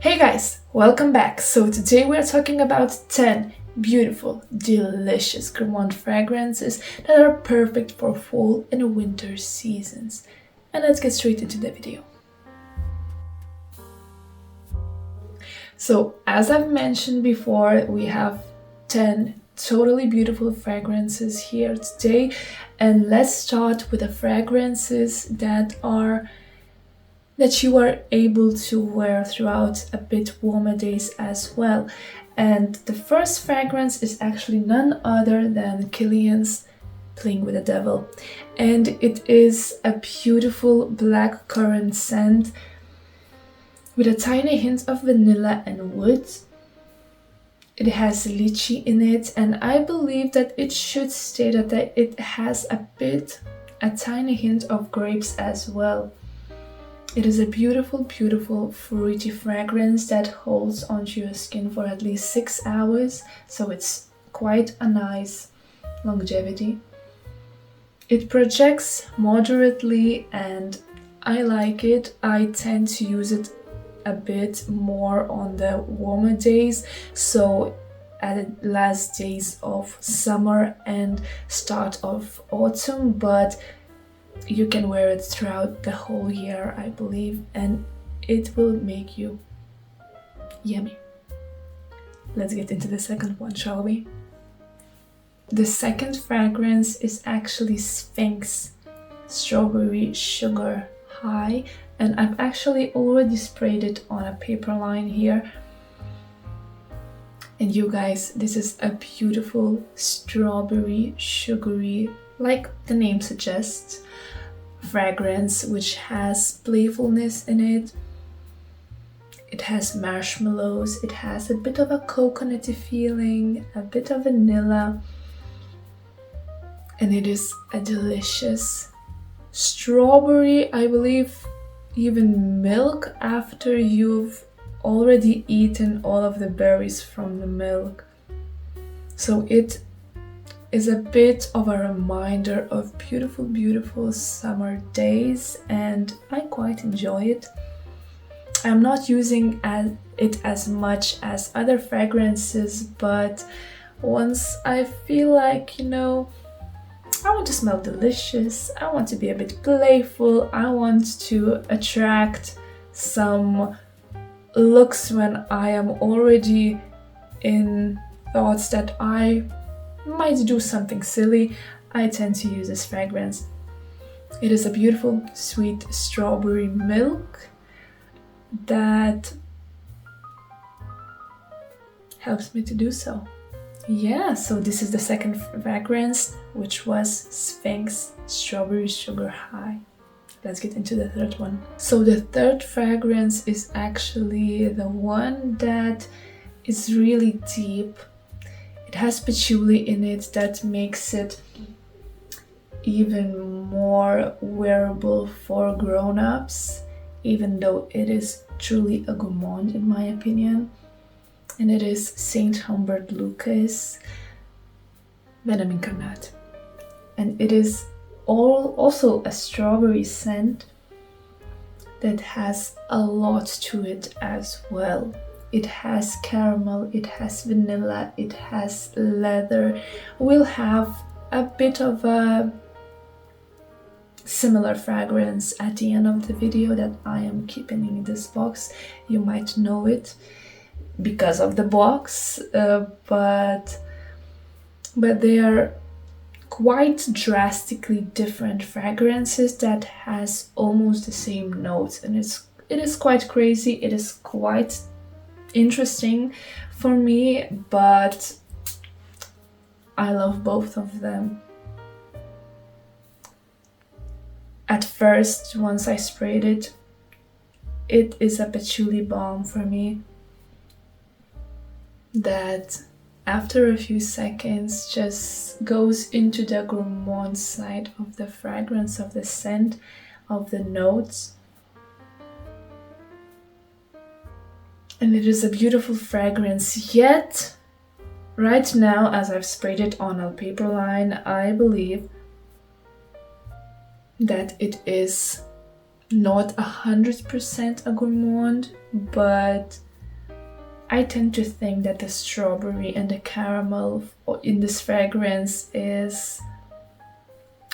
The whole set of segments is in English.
Hey guys, welcome back. So today we're talking about 10 beautiful, delicious Gourmand fragrances that are perfect for fall and winter seasons. And let's get straight into the video. So as I've mentioned before, we have 10 totally beautiful fragrances here today. And let's start with the fragrances that you are able to wear throughout a bit warmer days as well. And the first fragrance is actually none other than Kilian's Playing with the Devil. And it is a beautiful black currant scent with a tiny hint of vanilla and wood. It has lychee in it, and I believe that it should state that it has a tiny hint of grapes as well. It is a beautiful, beautiful fruity fragrance that holds onto your skin for at least 6 hours, so it's quite a nice longevity. It projects moderately and I like it. I tend to use it a bit more on the warmer days, so at the last days of summer and start of autumn, but you can wear it throughout the whole year, I believe, and it will make you yummy. Let's get into the second one, shall we? The second fragrance is actually Sphinx Strawberry Sugar High, and I've actually already sprayed it on a paper line here. And you guys, this is a beautiful strawberry sugary, like the name suggests, fragrance which has playfulness in it. It has marshmallows, it has a bit of a coconutty feeling, a bit of vanilla, and it is a delicious strawberry, I believe even milk after you've already eaten all of the berries from the milk. So it is a bit of a reminder of beautiful, beautiful summer days, and I quite enjoy it. I'm not using it as much as other fragrances, but once I feel like, I want to smell delicious, I want to be a bit playful, I want to attract some looks when I am already in thoughts that I might do something silly, I tend to use this fragrance. It is a beautiful sweet strawberry milk that helps me to do so. Yeah, so this is the second fragrance, which was Sphinx Strawberry Sugar High. Let's get into the third one. So the third fragrance is actually the one that is really deep. It has patchouli in it that makes it even more wearable for grown-ups, even though it is truly a gourmand in my opinion. And it is Saint Humbert Lucas Venom Incarnat. And it is also a strawberry scent that has a lot to it as well. It has caramel, it has vanilla, it has leather. We'll have a bit of a similar fragrance at the end of the video that I am keeping in this box. You might know it because of the box, but they are quite drastically different fragrances that has almost the same notes, and it is quite crazy. It is quite interesting for me, but I love both of them. At first, once I sprayed it, it is a patchouli bomb for me that after a few seconds just goes into the gourmand side of the fragrance, of the scent, of the notes. And it is a beautiful fragrance, yet right now, as I've sprayed it on a paper line, I believe that it is not 100% a gourmand, but I tend to think that the strawberry and the caramel in this fragrance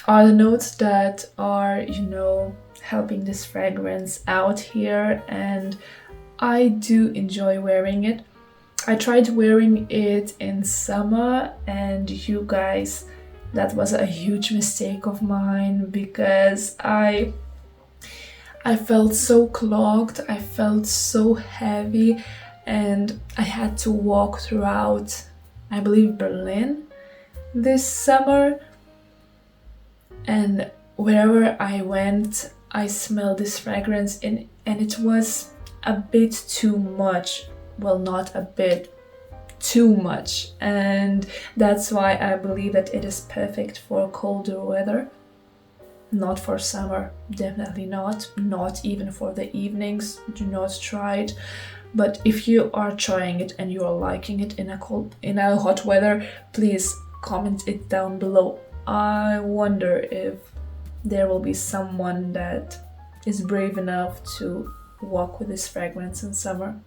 are the notes that are, helping this fragrance out here, and I do enjoy wearing it. I tried wearing it in summer, and you guys, that was a huge mistake of mine because I felt so clogged, I felt so heavy, and I had to walk throughout, I believe, Berlin this summer, and wherever I went, I smelled this fragrance and it was a bit too much. Well, not a bit, too much, and that's why I believe that it is perfect for colder weather. Not for summer, definitely not even for the evenings. Do not try it. But if you are trying it and you are liking it in a hot weather, please comment it down below. I wonder if there will be someone that is brave enough to walk with this fragrance in summer.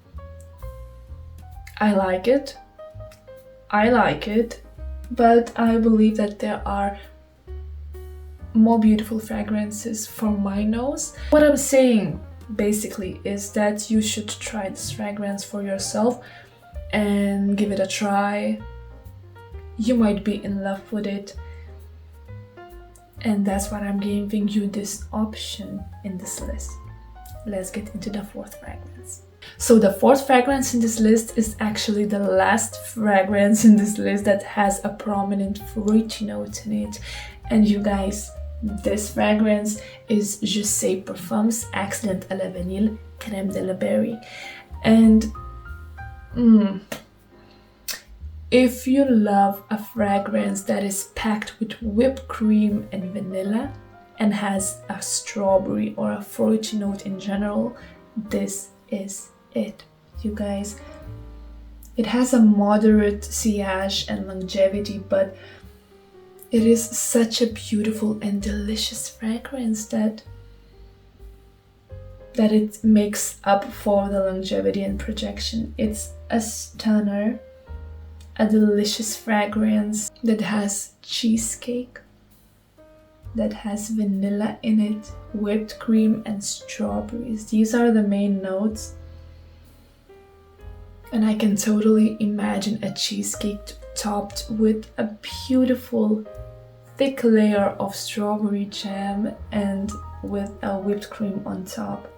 I like it, but I believe that there are more beautiful fragrances for my nose. What I'm saying basically is that you should try this fragrance for yourself and give it a try. You might be in love with it, and that's why I'm giving you this option in this list. Let's get into the fourth fragrance. So the fourth fragrance in this list is actually the last fragrance in this list that has a prominent fruity note in it. And you guys, this fragrance is Jousset Parfums Accident à la Vanille Crème de la Berry. And if you love a fragrance that is packed with whipped cream and vanilla and has a strawberry or a fruity note in general, this is it, you guys. It has a moderate sillage and longevity, but it is such a beautiful and delicious fragrance that it makes up for the longevity and projection. It's a stunner, a delicious fragrance that has cheesecake, that has vanilla in it, whipped cream and strawberries. These are the main notes. And I can totally imagine a cheesecake topped with a beautiful thick layer of strawberry jam and with a whipped cream on top.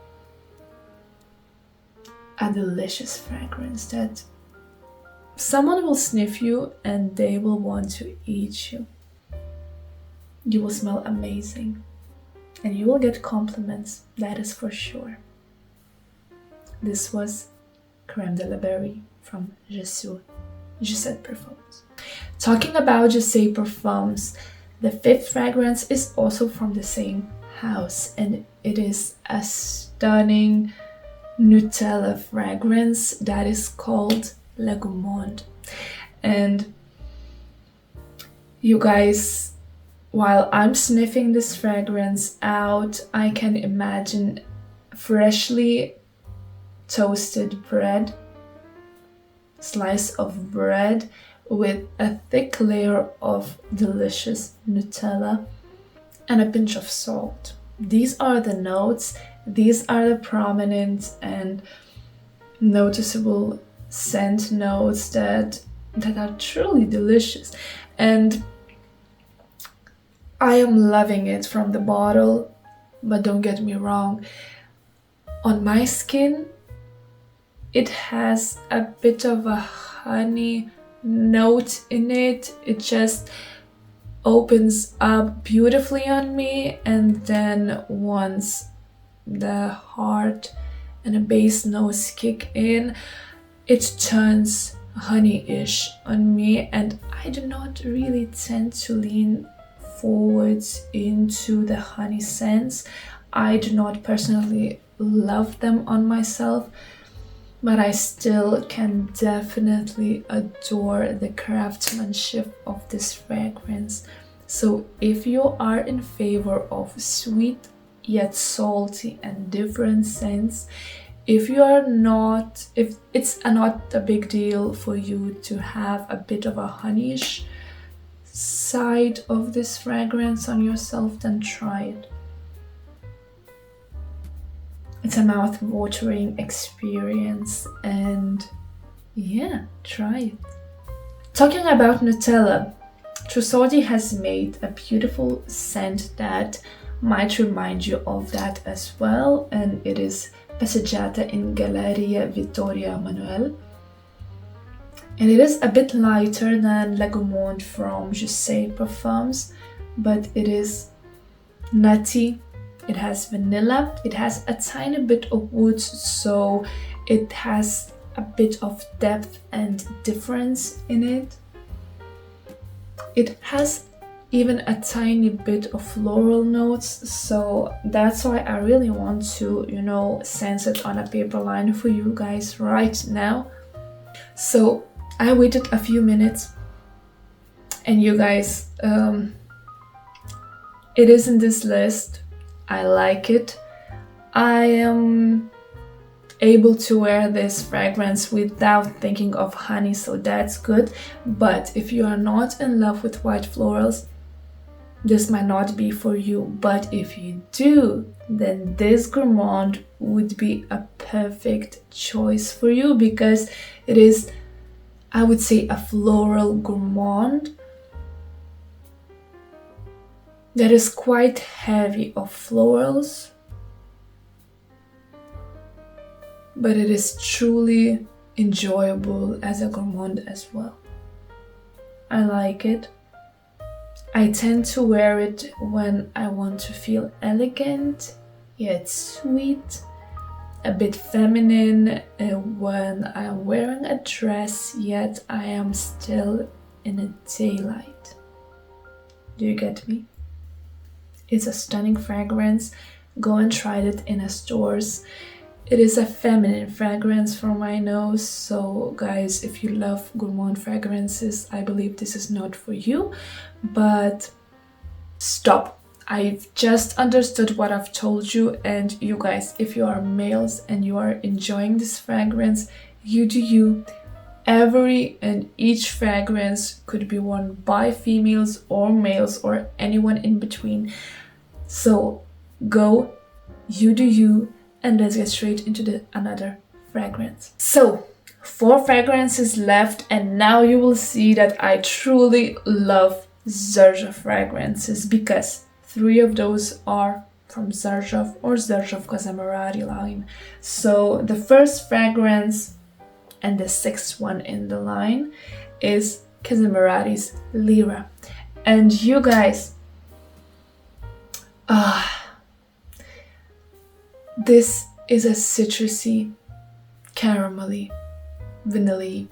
A delicious fragrance that someone will sniff you and they will want to eat you. You will smell amazing and you will get compliments, that is for sure. This was Crème de la Berry from Jousset Parfums. Talking about Jousset Parfums, the fifth fragrance is also from the same house, and it is a stunning Nutella fragrance that is called La Gourmand. And you guys, while I'm sniffing this fragrance out, I can imagine freshly toasted bread, slice of bread with a thick layer of delicious Nutella and a pinch of salt. These are the notes, these are the prominent and noticeable scent notes that are truly delicious. And I am loving it from the bottle, but don't get me wrong, on my skin it has a bit of a honey note in it. It just opens up beautifully on me, and then once the heart and the base notes kick in, it turns honey-ish on me, and I do not really tend to lean forwards into the honey scents. I do not personally love them on myself, but I still can definitely adore the craftsmanship of this fragrance. So if you are in favor of sweet yet salty and different scents, if you are not, if it's not a big deal for you to have a bit of a honeyish side of this fragrance on yourself, then try it. It's a mouth-watering experience, and yeah, try it. Talking about Nutella, Trussardi has made a beautiful scent that might remind you of that as well, and it is Passeggiata in Galleria, Vittorio, Emanuele. And it is a bit lighter than Le Gourmand from Jousset Parfums, but it is nutty. It has vanilla, it has a tiny bit of wood, so it has a bit of depth and difference in it. It has even a tiny bit of floral notes, so that's why I really want to, sense it on a paper liner for you guys right now. So I waited a few minutes, and you guys, it is in this list. I like it. I am able to wear this fragrance without thinking of honey, so that's good. But if you are not in love with white florals, this might not be for you. But if you do, then this Gourmand would be a perfect choice for you, because it is, I would say, a floral gourmand that is quite heavy of florals, but it is truly enjoyable as a gourmand as well. I like it. I tend to wear it when I want to feel elegant, yet sweet, a bit feminine, when I am wearing a dress, yet I am still in a daylight. Do you get me? It's a stunning fragrance. Go and try it in a stores. It is a feminine fragrance for my nose, so guys, if you love Gourmand fragrances, I believe this is not for you. But stop. I've just understood what I've told you, and you guys, if you are males and you are enjoying this fragrance, you do you. Every and each fragrance could be worn by females or males or anyone in between. So go, you do you, and let's get straight into another fragrance. So 4 fragrances left, and now you will see that I truly love Xerjoff fragrances, because 3 of those are from Xerjoff or Xerjoff Casamorati line. So the first fragrance and the 6th one in the line is Casamorati's Lira. And you guys, this is a citrusy, caramelly, vanilla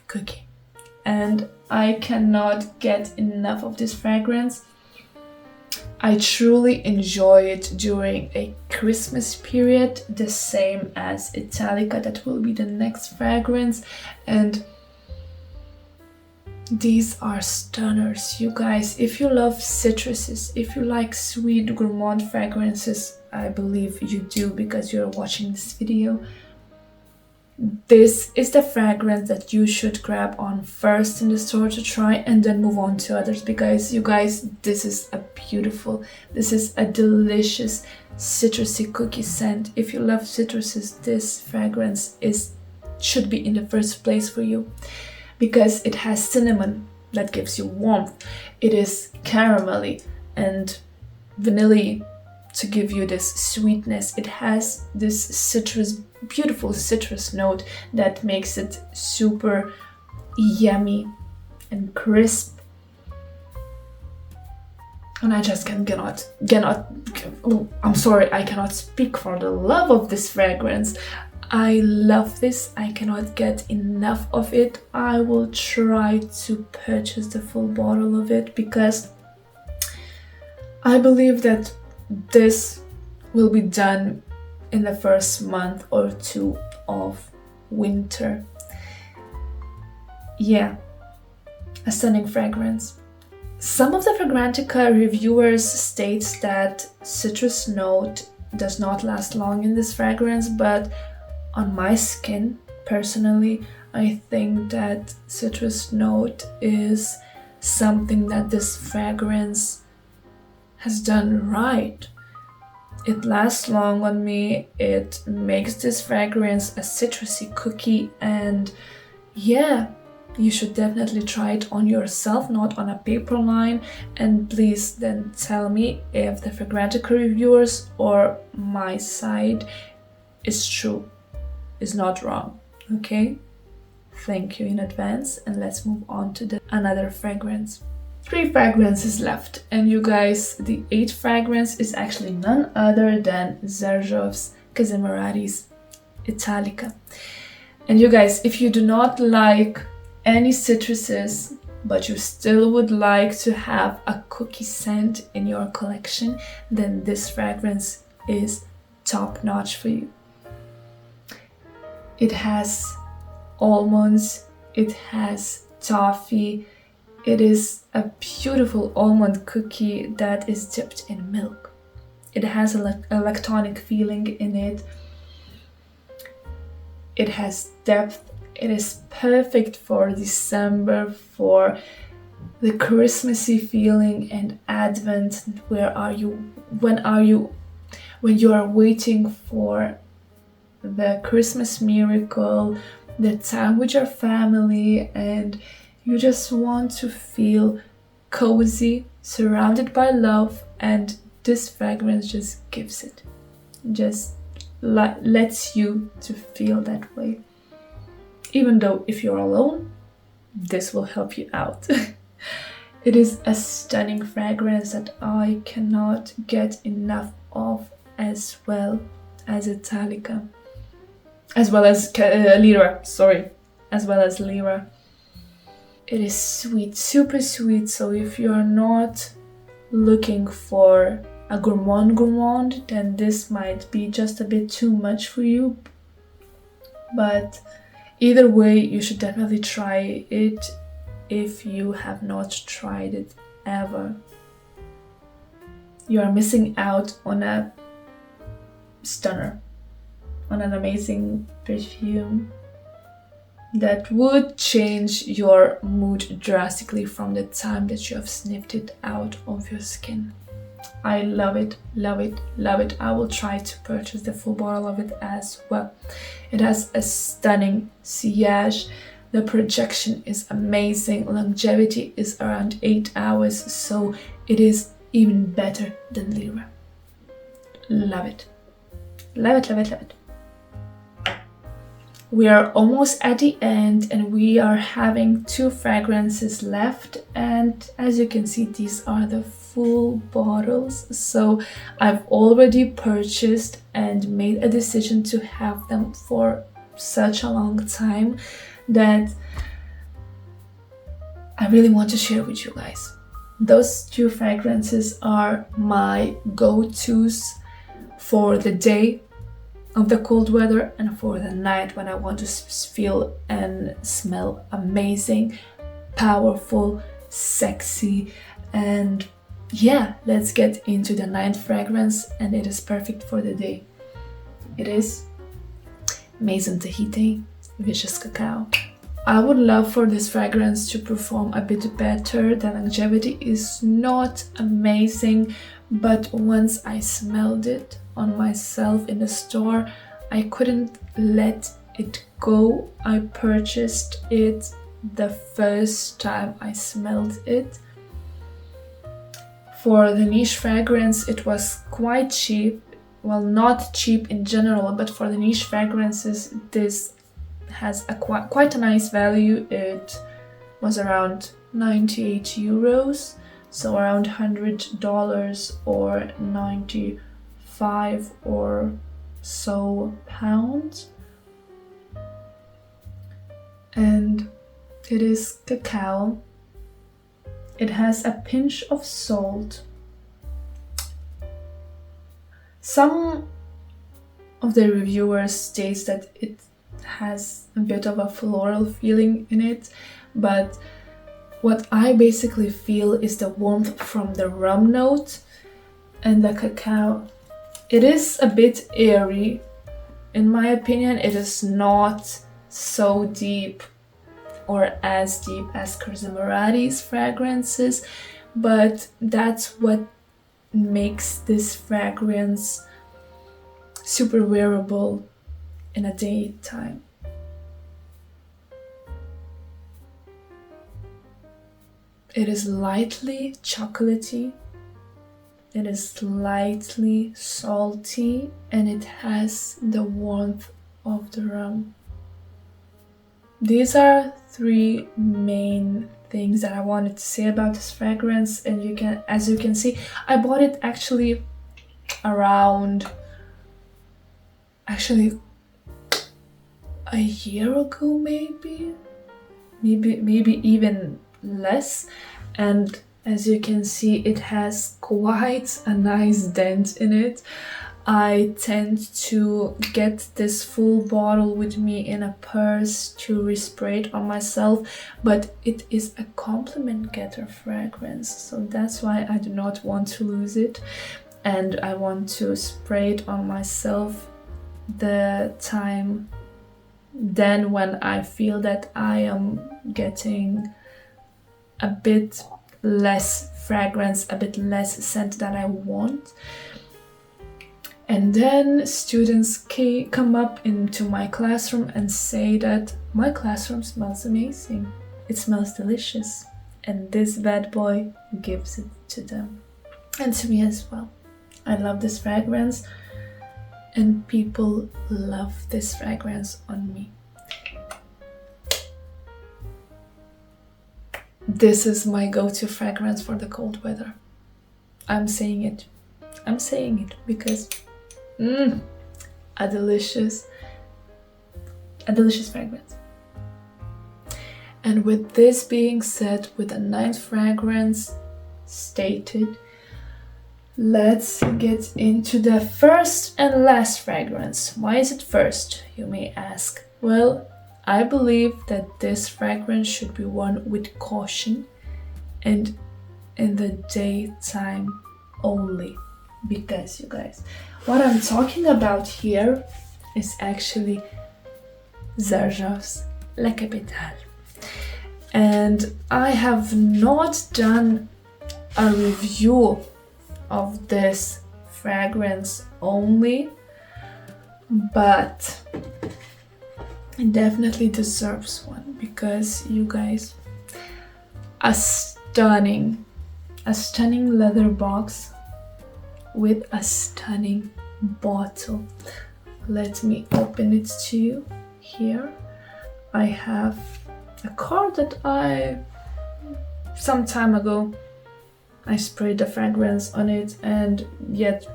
cookie. And I cannot get enough of this fragrance. I truly enjoy it during a Christmas period, the same as Italica, that will be the next fragrance. And these are stunners, you guys. If you love citruses, if you like sweet gourmand fragrances, I believe you do because you're watching this video, this is the fragrance that you should grab on first in the store to try, and then move on to others, because you guys, this is a delicious citrusy cookie scent. If you love citruses, this fragrance should be in the first place for you, because it has cinnamon that gives you warmth. It is caramelly and vanilla to give you this sweetness. It has this beautiful citrus note that makes it super yummy and crisp. And I just cannot, I'm sorry, I cannot speak for the love of this fragrance. I love this. I cannot get enough of it. I will try to purchase the full bottle of it, because I believe that this will be done in the first month or 2 of winter. Yeah, a stunning fragrance. Some of the Fragrantica reviewers state that citrus note does not last long in this fragrance, but on my skin, personally, I think that citrus note is something that this fragrance has done right. It lasts long on me, it makes this fragrance a citrusy cookie, and yeah, you should definitely try it on yourself, not on a paper line, and please then tell me if the Fragrantica reviewers or my side is true, is not wrong, okay? Thank you in advance, and let's move on to another fragrance. 3 fragrances left, and you guys, the 8th fragrance is actually none other than Xerjoff's Casamorati's Italica. And you guys, if you do not like any citruses, but you still would like to have a cookie scent in your collection, then this fragrance is top notch for you. It has almonds, it has toffee, it is a beautiful almond cookie that is dipped in milk. It has a lactonic feeling in it. It has depth. It is perfect for December, for the Christmassy feeling and Advent. When you are waiting for the Christmas miracle, the time with your family, and you just want to feel cozy, surrounded by love, and this fragrance just gives it. Just lets you to feel that way. Even though if you're alone, this will help you out. It is a stunning fragrance that I cannot get enough of, as well as Italica. As well as Lira, as well as Lira. It is sweet, super sweet, so if you're not looking for a gourmand, then this might be just a bit too much for you. But either way, you should definitely try it if you have not tried it ever. You are missing out on a stunner, on an amazing perfume that would change your mood drastically from the time that you have sniffed it out of your skin. I love it, love it, love it. I will try to purchase the full bottle of it as well. It has a stunning sillage. The projection is amazing. Longevity is around 8 hours, so it is even better than Lira. Love it. Love it, love it, love it. We are almost at the end, and we are having 2 fragrances left, and as you can see, these are the full bottles. So I've already purchased and made a decision to have them for such a long time that I really want to share with you guys. Those 2 fragrances are my go-tos for the day of the cold weather and for the night when I want to feel and smell amazing, powerful, sexy. And yeah, let's get into the 9th fragrance, and it is perfect for the day. It is Maison Tahité Vicious Cacao. I would love for this fragrance to perform a bit better. The longevity is not amazing, but once I smelled it on myself in the store, I couldn't let it go. I purchased it the first time I smelled it. For the niche fragrance, it was quite cheap. Well, not cheap in general, but for the niche fragrances, this has a quite a nice value. It was around 98 euros, so around $100 or 95 or so pounds. And it is cacao. It has a pinch of salt. Some of the reviewers state that it has a bit of a floral feeling in it, but what I basically feel is the warmth from the rum note and the cacao. It is a bit airy, in my opinion, it is not so deep or as deep as Casamorati's fragrances, but that's what makes this fragrance super wearable in a daytime. It is lightly chocolatey, it is slightly salty, and it has the warmth of the rum. These are three main things that I wanted to say about this fragrance, and as you can see, I bought it actually around a year ago, maybe even less, and as you can see, it has quite a nice dent in it. I tend to get this full bottle with me in a purse to respray it on myself, but it is a compliment getter fragrance, so that's why I do not want to lose it, and I want to spray it on myself the time then when I feel that I am getting a bit less fragrance, a bit less scent that I want. And then students come up into my classroom and say that my classroom smells amazing. It smells delicious. And this bad boy gives it to them. And to me as well. I love this fragrance. And people love this fragrance on me. This is my go-to fragrance for the cold weather. I'm saying it because a delicious fragrance. And with this being said, with the ninth fragrance stated, let's get into the first and last fragrance. Why is it first, you may ask? Well, I believe that this fragrance should be worn with caution and in the daytime only. Because, you guys, what I'm talking about here is actually Xerjoff's La Capitale. And I have not done a review of this fragrance only, but it definitely deserves one because, you guys, a stunning leather box with a stunning bottle. Let me open it to you. Here I have a card that some time ago I sprayed the fragrance on it, and yet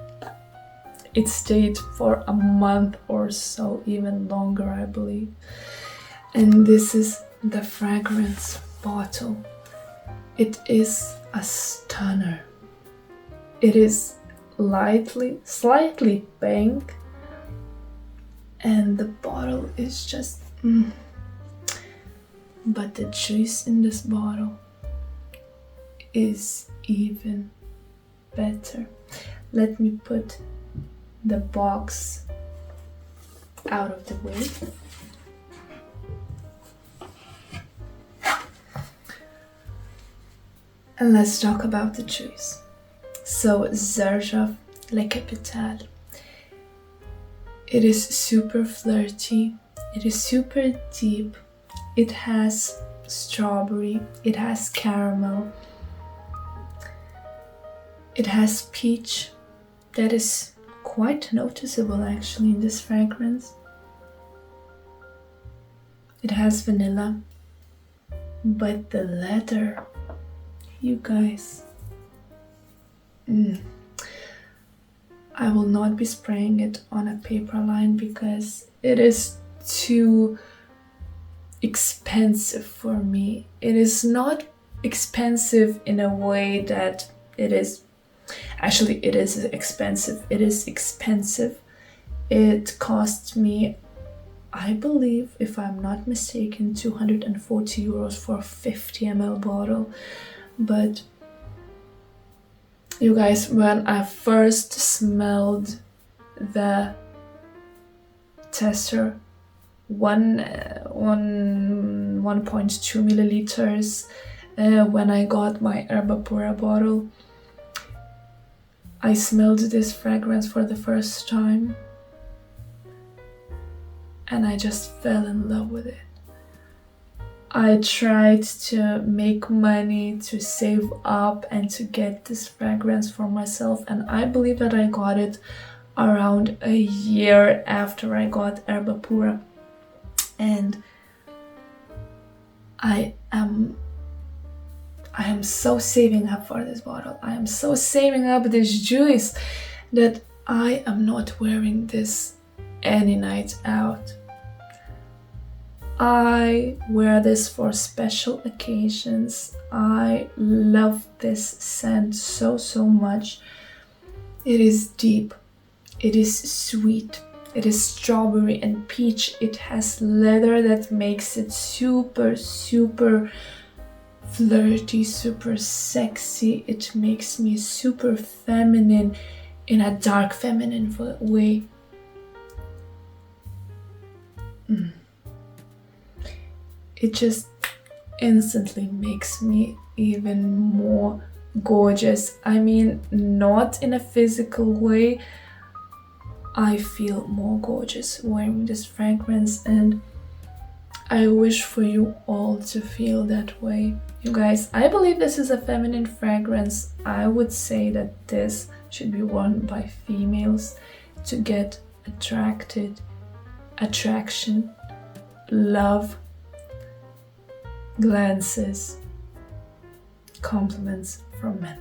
it stayed for a month or so, even longer, I believe. And this is the fragrance bottle. It is a stunner. It is slightly pink, and the bottle is just but the juice in this bottle is even better. Let me put the box out of the way. And let's talk about the juice. So, Xerjoff La Capitale. It is super flirty. It is super deep. It has strawberry. It has caramel. It has peach. That is quite noticeable actually in this fragrance. It has vanilla. But the leather, you guys, I will not be spraying it on a paper line because it is too expensive for me. It is not expensive in a way that it is. Actually, it is expensive. It is expensive. It cost me, I believe, if I'm not mistaken, 240 euros for a 50 ml bottle. But you guys, when I first smelled the tester, 1.2 milliliters. When I got my Herba Pura bottle, I smelled this fragrance for the first time and I just fell in love with it. I tried to make money to save up and to get this fragrance for myself, and I believe that I got it around a year after I got Herba Pura. And I am so saving up for this bottle. I am so saving up this juice that I am not wearing this any night out. I wear this for special occasions. I love this scent so much. It is deep, it is sweet, it is strawberry and peach. It has leather that makes it super flirty, super sexy. It makes me super feminine in a dark feminine way. It just instantly makes me even more gorgeous. I mean, not in a physical way. I feel more gorgeous wearing this fragrance, and I wish for you all to feel that way. You guys, I believe this is a feminine fragrance. I would say that this should be worn by females to get attraction, love, glances, compliments from men.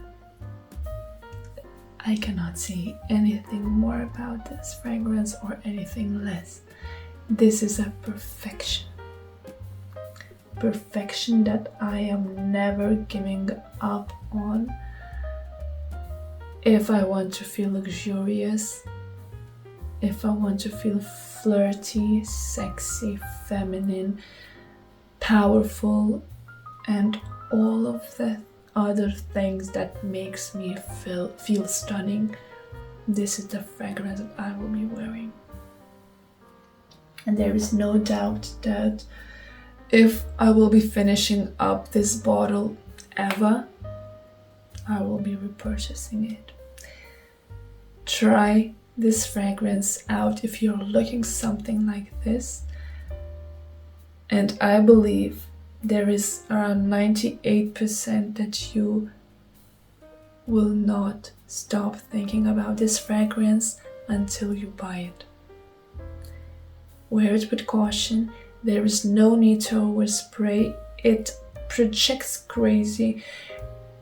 I cannot say anything more about this fragrance or anything less. This is a perfection. Perfection that I am never giving up on. If I want to feel luxurious, if I want to feel flirty, sexy, feminine, powerful, and all of the other things that makes me feel stunning, this is the fragrance that I will be wearing. And there is no doubt that if I will be finishing up this bottle ever, I will be repurchasing it. Try this fragrance out if you're looking something like this. And I believe there is around 98% that you will not stop thinking about this fragrance until you buy it. Wear it with caution. There is no need to overspray. It projects crazy.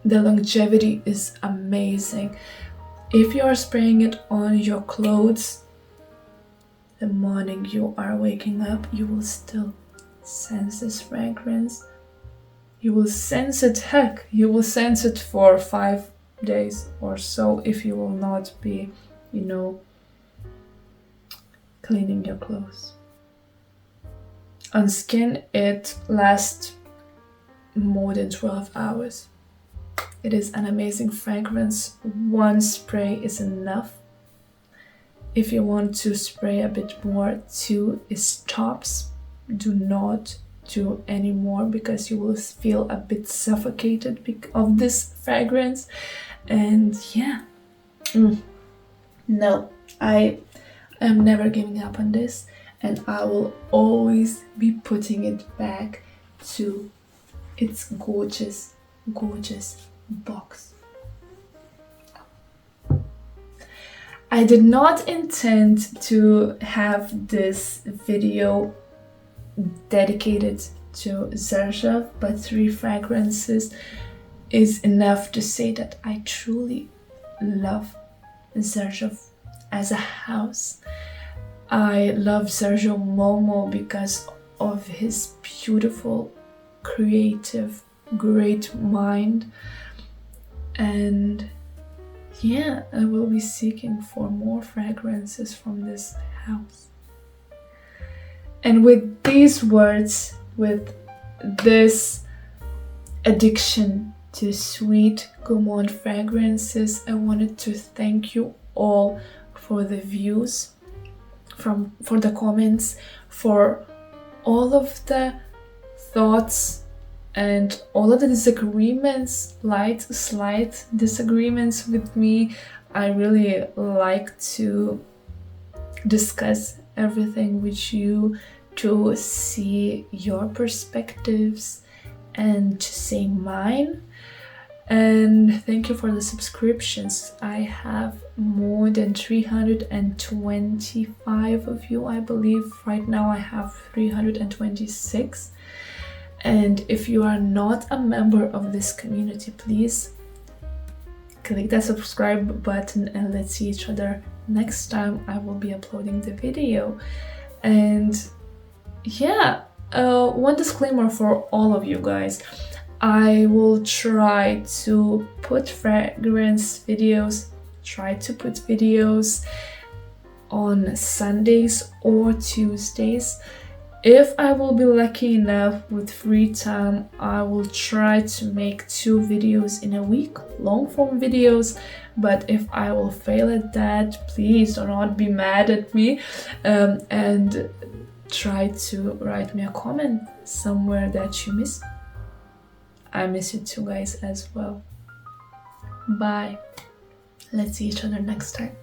The longevity is amazing. If you are spraying it on your clothes, the morning you are waking up, you will still sense this fragrance. You will sense it, heck, you will sense it for 5 days or so if you will not be, cleaning your clothes. On skin, it lasts more than 12 hours. It is an amazing fragrance. 1 spray is enough. If you want to spray a bit more, 2 is tops. Do not do any more because you will feel a bit suffocated of this fragrance. And yeah, no, I am never giving up on this, and I will always be putting it back to its gorgeous box. I did not intend to have this video dedicated to Xerjoff, but 3 fragrances is enough to say that I truly love Xerjoff as a house. I love Sergio Momo because of his beautiful, creative, great mind, and yeah, I will be seeking for more fragrances from this house. And with these words, with this addiction to sweet Gourmand fragrances, I wanted to thank you all for the views, for the comments, for all of the thoughts and all of the disagreements, slight disagreements with me. I really like to discuss everything with you, to see your perspectives and to say mine. And thank you for the subscriptions. I have more than 325 of you, I believe. Right now I have 326. And if you are not a member of this community, please click that subscribe button and let's see each other next time I will be uploading the video. And yeah, one disclaimer for all of you guys. I will try to put videos on Sundays or Tuesdays. If I will be lucky enough with free time, I will try to make 2 videos in a week, long form videos. But if I will fail at that, please do not be mad at me, and try to write me a comment somewhere that you miss. I miss you too, guys, as well. Bye. Let's see each other next time.